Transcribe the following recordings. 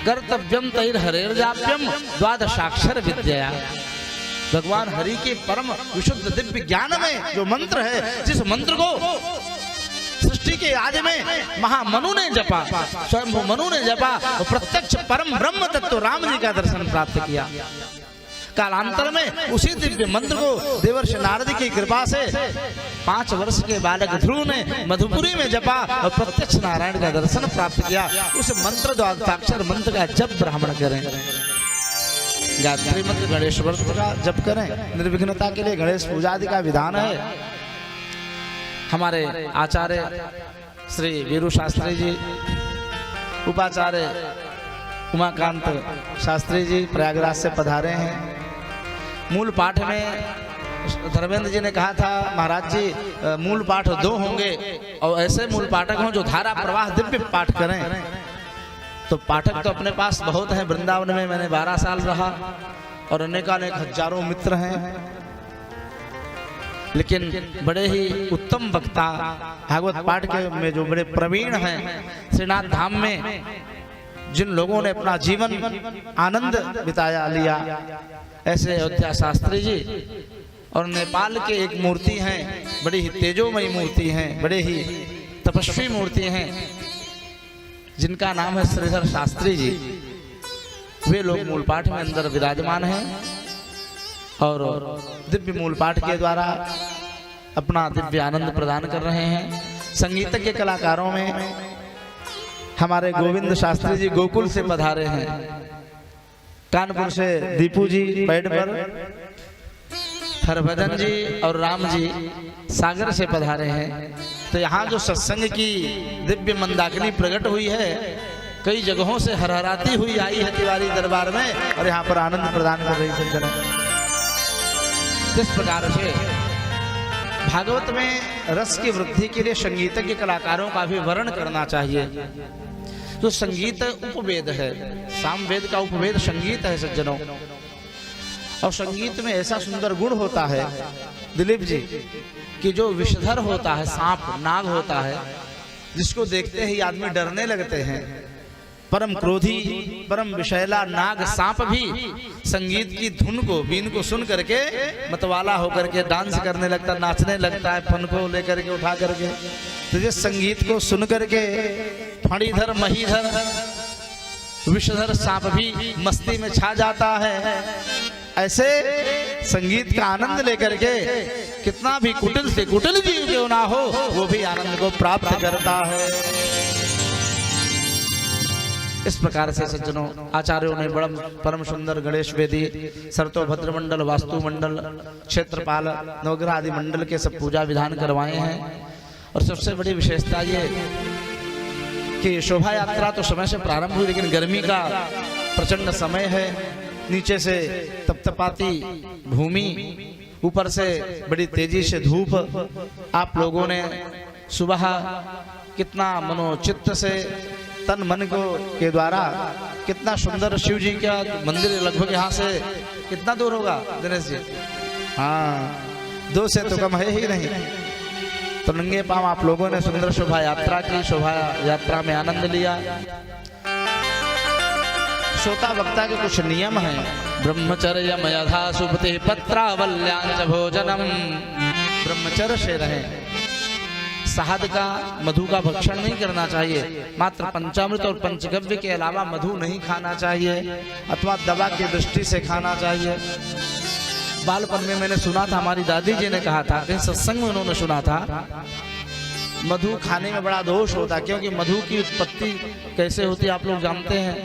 कर्तव्यम तैर्हरेर्जाप्यम द्वादशाक्षर विद्या। भगवान हरि के परम विशुद्ध दिव्य ज्ञान में जो मंत्र है, जिस मंत्र को सृष्टि के आदि में महामनु ने जपा, स्वयं मनु ने जपा, तो प्रत्यक्ष परम ब्रह्म तत्व राम जी का दर्शन प्राप्त किया। कालांतर में उसी दिव्य मंत्र को देवर्षि नारद की कृपा से 5 वर्ष के बालक ध्रुव ने मधुपुरी में जपा और प्रत्यक्ष नारायण का दर्शन प्राप्त किया। उस मंत्र द्वादशाक्षर मंत्र का जप ब्राह्मण करें। गायत्री मंत्र गणेश व्रत का जप करें। निर्विघ्नता के लिए गणेश पूजा आदि का विधान है। हमारे आचार्य श्री वीरू शास्त्री जी, उपाचार्य उमाकांत शास्त्री जी प्रयागराज से पधारे हैं। मूल पाठ में धर्मेंद्र जी ने कहा था, महाराज जी मूल पाठ 2 होंगे और ऐसे मूल पाठक हों जो धारा प्रवाह दिव्य पाठ करें। तो पाठक तो अपने पास बहुत हैं। वृंदावन में मैंने 12 साल रहा और अनेकानेक हजारों मित्र हैं, लेकिन बड़े ही उत्तम वक्ता भागवत पाठ के में जो बड़े प्रवीण हैं, श्रीनाथ धाम में जिन लोगों ने अपना जीवन आनंद बिताया लिया, ऐसे अयोध्या शास्त्री जी और नेपाल के एक मूर्ति हैं, बड़ी ही तेजोमयी मूर्ति हैं, बड़े ही तपस्वी मूर्ति हैं, जिनका नाम है श्रीधर शास्त्री जी। वे लोग मूल पाठ में अंदर विराजमान हैं और दिव्य मूल पाठ के द्वारा अपना दिव्य आनंद प्रदान कर रहे हैं। संगीतज्ञ कलाकारों में हमारे गोविंद शास्त्री जी गोकुल से पधारे हैं। कानपुर से दीपू जी पैड पर, हरभजन जी और राम जी सागर से पधारे हैं। तो यहाँ जो सत्संग की दिव्य मंदाकिनी प्रकट हुई है, कई जगहों से हरहराती हुई आई है तिवारी दरबार में और यहाँ पर आनंद प्रदान कर रही सज्जनों। किस प्रकार से भागवत में रस की वृद्धि के लिए संगीतज्ञ कलाकारों का भी वर्ण करना चाहिए। जो संगीत उपवेद है, सामवेद का उपवेद संगीत है सज्जनों। और संगीत में ऐसा सुंदर गुण होता है दिलीप जी कि जो विषधर होता है, सांप नाग होता है, जिसको देखते ही आदमी डरने लगते हैं, परम क्रोधी परम विषैला नाग सांप भी संगीत की धुन को, बीन को सुन करके मतवाला होकर के डांस करने लगता, नाचने लगता है, फन को लेकर के उठा करके। तो जिस संगीत को सुन करके फणीधर महीधर विषधर सांप भी मस्ती में छा जाता है, ऐसे संगीत का आनंद लेकर के कितना भी कुटिल से कुटिल जीव क्यों ना हो, वो भी आनंद को प्राप्त करता है। इस प्रकार से सज्जनों आचार्यों ने बड़ा परम सुंदर गणेश वेदी, सर्तोभद्र मंडल, वास्तु मंडल, क्षेत्रपाल, नवग्रह आदि मंडल के सब पूजा विधान करवाए हैं। और सबसे बड़ी विशेषता ये कि शोभा यात्रा तो समय से प्रारंभ हुई, लेकिन गर्मी का प्रचंड समय है। नीचे से तपतपाती भूमि, ऊपर से बड़ी तेजी से धूप। आप लोगों ने सुबह कितना मनोचित्त से तन मन को के द्वारा कितना सुंदर शिव जी का मंदिर लगभग यहाँ से कितना दूर होगा दिनेश जी? हाँ, 2 से तो कम है ही नहीं। तो नंगे पांव आप लोगों ने सुंदर शोभा यात्रा की, शोभा यात्रा में आनंद लिया। श्रोता वक्ता के कुछ नियम हैं। ब्रह्मचर्य मयधा सुपति पत्रावल्यां भोजनम, ब्रह्मचर्य से रहें। शहद का, मधु का भक्षण नहीं करना चाहिए। मात्र पंचामृत और पंचगव्य के अलावा मधु नहीं खाना चाहिए, अथवा दवा की दृष्टि से खाना चाहिए। बालपन में मैंने सुना था, हमारी दादी जी ने कहा था, कहीं सत्संग में उन्होंने सुना था, मधु खाने में बड़ा दोष होता, क्योंकि मधु की उत्पत्ति कैसे होती आप लोग जानते हैं।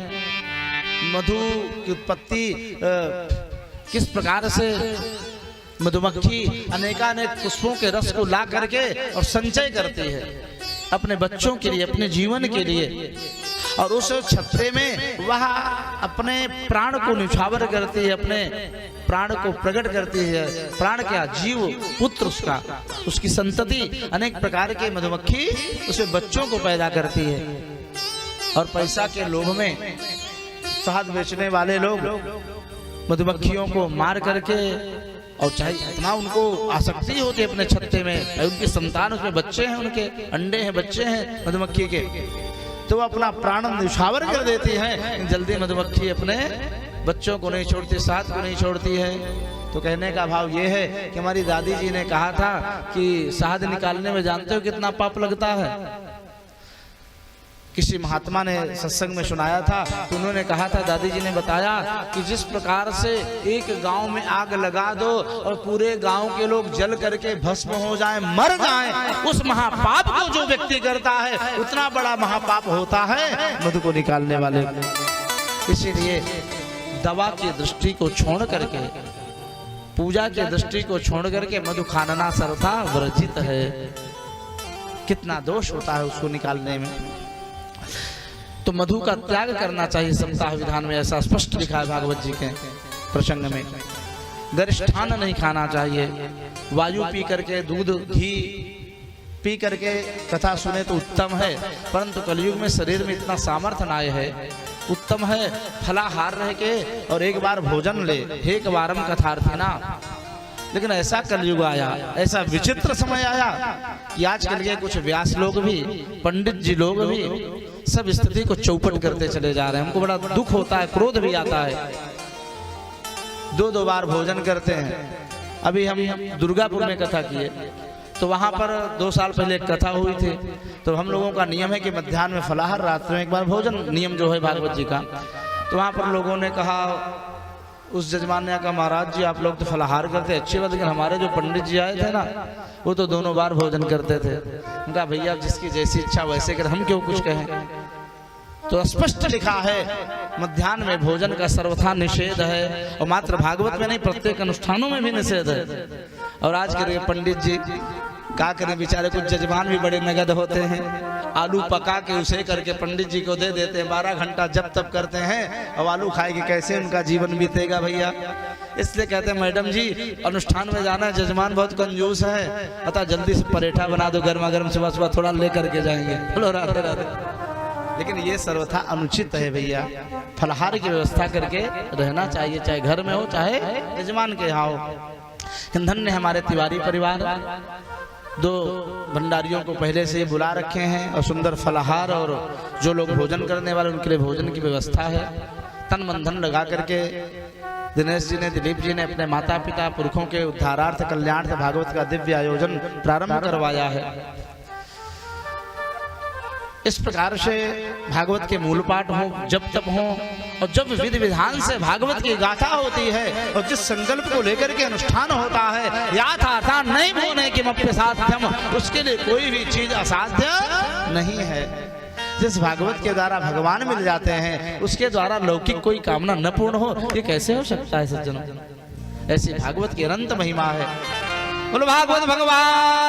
मधु की उत्पत्ति किस प्रकार से मधुमक्खी अनेकानेक पुष्पों के रस को ला करके और संचय करती है अपने बच्चों के लिए, अपने जीवन के लिए, और उस छत्ते में वह अपने प्राण को निछावर करती है, अपने प्राण को प्रकट करती है। प्राण क्या, जीव पुत्र उसका, उसकी संतति अनेक प्रकार के मधुमक्खी उसमें बच्चों को पैदा करती है। और पैसा के लोभ में शहद बेचने वाले लोग मधुमक्खियों को मार करके, और चाहे इतना उनको आसक्ति होती है अपने छत्ते में, उनकी संतान उसमें बच्चे हैं, उनके अंडे हैं, बच्चे हैं मधुमक्खी के, तो वो अपना प्राण न्यौछावर कर देती हैं। जल्दी मधुमक्खी अपने बच्चों को नहीं छोड़ती, शहद को नहीं छोड़ती है। तो कहने का भाव ये है कि हमारी दादी जी ने कहा था कि शहद निकालने में जानते हो कितना पाप लगता है। किसी महात्मा ने सत्संग में सुनाया था, तो उन्होंने कहा था, दादी जी ने बताया कि जिस प्रकार से एक गांव में आग लगा दो और पूरे गांव के लोग जल करके भस्म हो जाएं, मर जाएं, उस महापाप को जो व्यक्ति करता है उतना बड़ा महापाप होता है मधु को निकालने वाले। इसीलिए दवा की दृष्टि को छोड़ करके, पूजा की दृष्टि को छोड़ करके मधु खाना सर्वथा वर्जित है। कितना दोष होता है उसको निकालने में। तो मधु का त्याग करना चाहिए। सप्ताह विधान में ऐसा स्पष्ट लिखा है भागवत जी के प्रसंग में। गरिष्ठान नहीं खाना चाहिए। वायु पी करके, दूध घी पी करके कथा सुने तो उत्तम है, परंतु कलयुग में शरीर में इतना सामर्थ्य ना है। उत्तम है फलाहार रह के और एक बार भोजन ले, एक बारम कथार्थी ना। लेकिन ऐसा कलयुग आया, ऐसा विचित्र समय आया कि आजकल के कुछ व्यास लोग भी, पंडित जी लोग भी सब स्थिति को चौपट करते चले जा रहे हैं। हमको बड़ा दुख होता है, क्रोध भी आता है। दो बार भोजन करते हैं। अभी हम दुर्गापुर में कथा किए, तो वहां पर 2 साल पहले एक कथा हुई थी। तो हम लोगों का नियम है कि मध्याह्न में फलाहार, रात में एक बार भोजन, नियम जो है भागवत जी का। तो वहां पर लोगों ने कहा, उस जजमान ने कहा, महाराज जी आप लोग तो फलाहार करते, अच्छी बात, लेकिन हमारे जो पंडित जी आए थे ना, वो तो 2 बार भोजन करते थे। उनका भैया जिसकी जैसी इच्छा वैसे कर, हम क्यों कुछ कहें। तो स्पष्ट लिखा है मध्याह्न में भोजन का सर्वथा निषेध है। और मात्र भागवत में नहीं, प्रत्येक अनुष्ठानों में भी निषेध है। और आज के पंडित जी क्या करें बेचारे, कुछ जजमान भी बड़े नगद होते हैं, आलू पका के उसे करके पंडित जी को दे देते हैं, 12 घंटा जब तब करते हैं। और आलू खाए कि कैसे उनका जीवन बीतेगा भैया। इसलिए कहते हैं मैडम जी अनुष्ठान में जाना है, जजमान बहुत कंजूस है, अतः जल्दी से परेठा बना दो गर्मा गर्म, सुबह सुबह थोड़ा ले करके जाएंगे। बोलो राधे राधे। लेकिन ये सर्वथा अनुचित है भैया। फलाहार की व्यवस्था करके रहना चाहिए, चाहे घर में हो चाहे यजमान के यहाँ हो। धन्य हमारे तिवारी परिवार 2 भंडारियों को पहले से बुला रखे हैं और सुंदर फलाहार, और जो लोग भोजन करने वाले उनके लिए भोजन की व्यवस्था है। तन मन धन लगा करके दिनेश जी ने, दिलीप जी ने अपने माता पिता पुरखों के उद्धारार्थ कल्याणार्थ भागवत का दिव्य आयोजन प्रारंभ करवाया है। इस प्रकार से भागवत के मूल पाठ हो, जब तब हो, और जब विधि विधान से भागवत की गाथा होती है और जिस संकल्प को लेकर के अनुष्ठान होता है, याथा नहीं होने की मप्यसाध्यम, उसके लिए कोई भी चीज असाध्य नहीं है। जिस भागवत के द्वारा भगवान मिल जाते हैं, उसके द्वारा लौकिक कोई कामना न पूर्ण हो, ये कैसे हो सकता है सज्जनों। ऐसी भागवत की अनंत महिमा है। बोलो भागवत भगवान